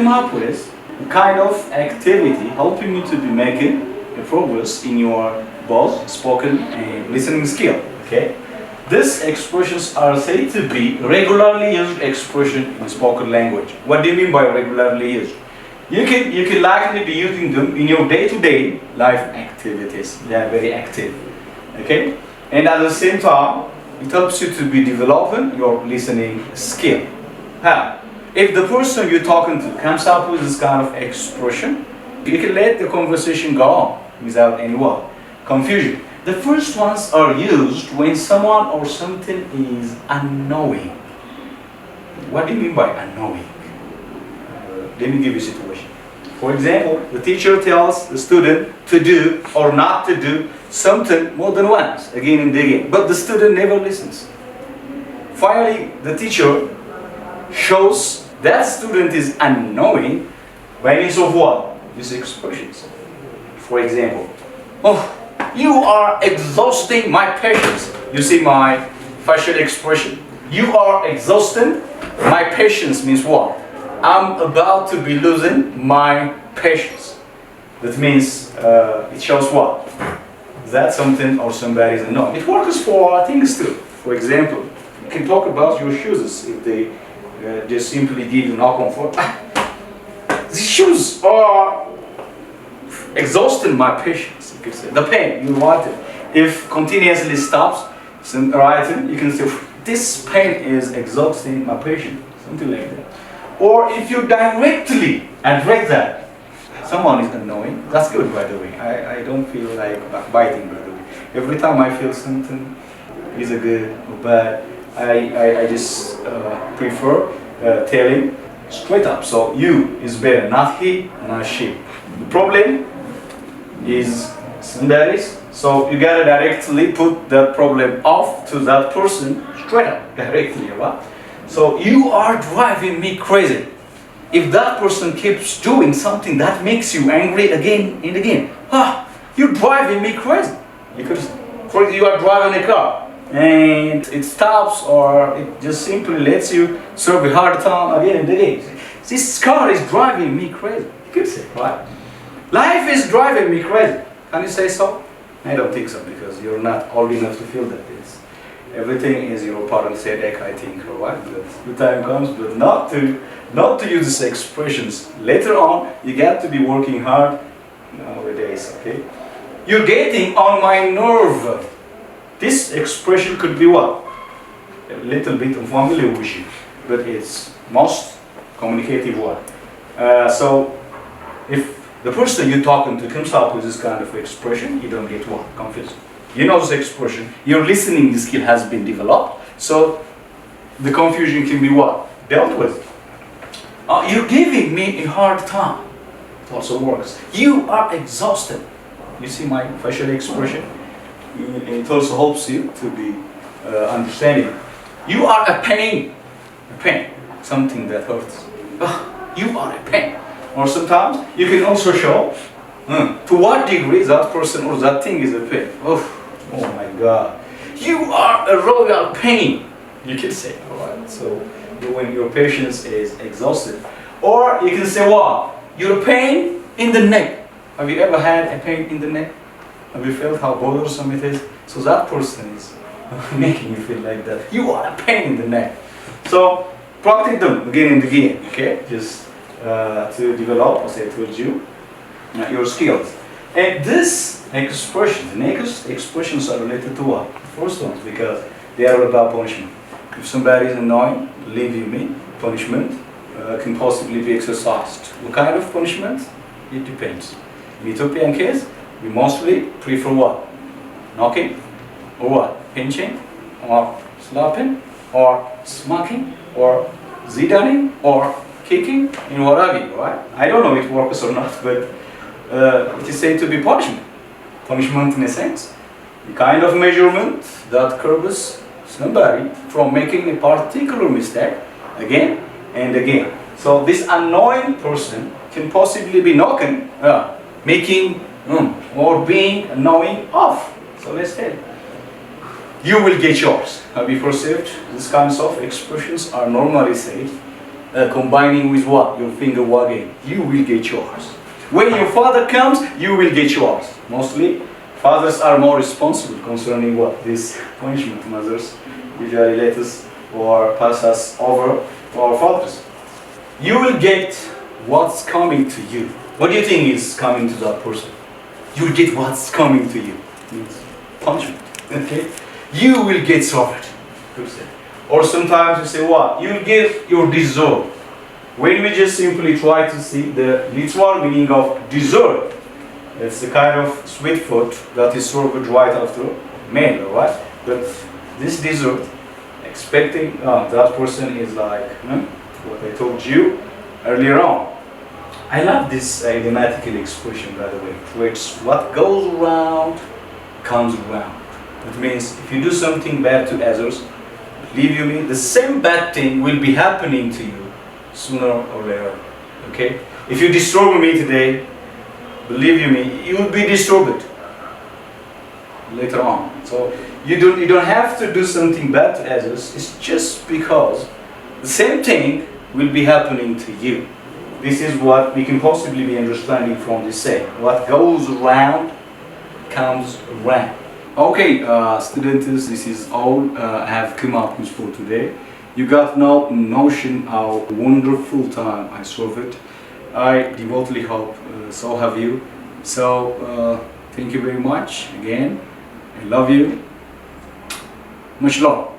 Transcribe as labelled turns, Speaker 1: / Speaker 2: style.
Speaker 1: come up with a kind of activity helping you to be making a progress in your both spoken and listening skill. Okay, these expressions are said to be regularly used expression in spoken language. What do you mean by regularly used? You can likely be using them in your day-to-day life activities. They are very active. Okay, and at the same time, it helps you to be developing your listening skill. How? If the person you're talking to comes up with this kind of expression, you can let the conversation go on without any confusion. The first ones are used when someone or something is unknowing. What do you mean by unknowing? Let me give you a situation. For example, the teacher tells the student to do or not to do something more than once, again and again, but the student never listens. Finally, the teacher shows that student is unknowing by means of what? These expressions. For example, oh, you are exhausting my patience. You see my facial expression? You are exhausting my patience means what? I'm about to be losing my patience. That means it shows what? That something or somebody is unknown. It works for things too. For example, you can talk about your shoes if they just simply give you no comfort. These shoes are exhausting my patience. You could say the pain you wanted. If continuously stops writing, you can say this pain is exhausting my patience. Something like that. Or if you directly address that, someone is annoying, that's good by the way. I don't feel like backbiting by the way. Every time I feel something is a good or bad, I just prefer telling straight up. So you is better, not he, not she. The problem is somebody's, so you gotta directly put that problem off to that person straight up, directly, right? So you are driving me crazy. If that person keeps doing something that makes you angry again and again, you're driving me crazy. Because you are driving a car and it stops or it just simply lets you serve a hard time again and again. This car is driving me crazy. You could say, right? Life is driving me crazy. Can you say so? I don't think so because you're not old enough to feel that. Everything is your parents' headache, I think, right? But the time comes, but not to use these expressions. Later on, you got to be working hard nowadays, okay? You're getting on my nerve. This expression could be what? A little bit unfamiliar with you, but it's most communicative one. So, if the person you're talking to comes up with this kind of expression, you don't get what? Confused. You know this expression, your listening skill has been developed, so the confusion can be what? Dealt with. You're giving me a hard time. It also works. You are exhausted. You see my facial expression? It also helps you to be understanding. You are a pain. A pain. Something that hurts. You are a pain. Or sometimes you can also show to what degree that person or that thing is a pain. Oh my God. You are a royal pain. You can say, alright. So when your patience is exhausted. Or you can say what? You're a pain in the neck. Have you ever had a pain in the neck? Have you felt how bothersome it is? So that person is making you feel like that. You are a pain in the neck. So practice them again and again, okay? Just to develop, as I told you, your skills. And this expression, the next expressions are related to what? The first ones, because they are about punishment. If somebody is annoying, believe you me, punishment can possibly be exercised. What kind of punishment? It depends. In Ethiopian case, we mostly prefer what? Knocking, or what? Pinching, or slapping, or smacking, or zidaning, or kicking, and what have you, right? I don't know if it works or not, but it is said to be punishment. Punishment in a sense. The kind of measurement that curbs somebody from making a particular mistake again and again. So this annoying person can possibly be knocking, making or being annoying off. So let's tell you will get yours. Have you perceived these kinds of expressions are normally said combining with what? Your finger wagging. You will get yours. When your father comes, you will get yours. Mostly, fathers are more responsible concerning what? This punishment. Mothers usually let us or pass us over to our fathers. You will get what's coming to you. What do you think is coming to that person? You'll get what's coming to you. Means punishment. Okay? You will get suffered. Or sometimes you say what? You'll get your dessert. When we just simply try to see the literal meaning of dessert, it's a kind of sweet food that is served right after meal, right? But this dessert, expecting that person is like what I told you earlier on. I love this grammatical expression, by the way, which what goes around comes around. It means if you do something bad to others, believe you me, the same bad thing will be happening to you sooner or later. Okay? If you disturb me today, believe you me, you will be disturbed later on. So you don't have to do something bad to others. It's just because the same thing will be happening to you. This is what we can possibly be understanding from this saying. What goes around comes around. Okay, students, this is all I have come up with for today. You got no notion how wonderful time I serve it. I devotedly hope so have you. So thank you very much again. I love you. Much love.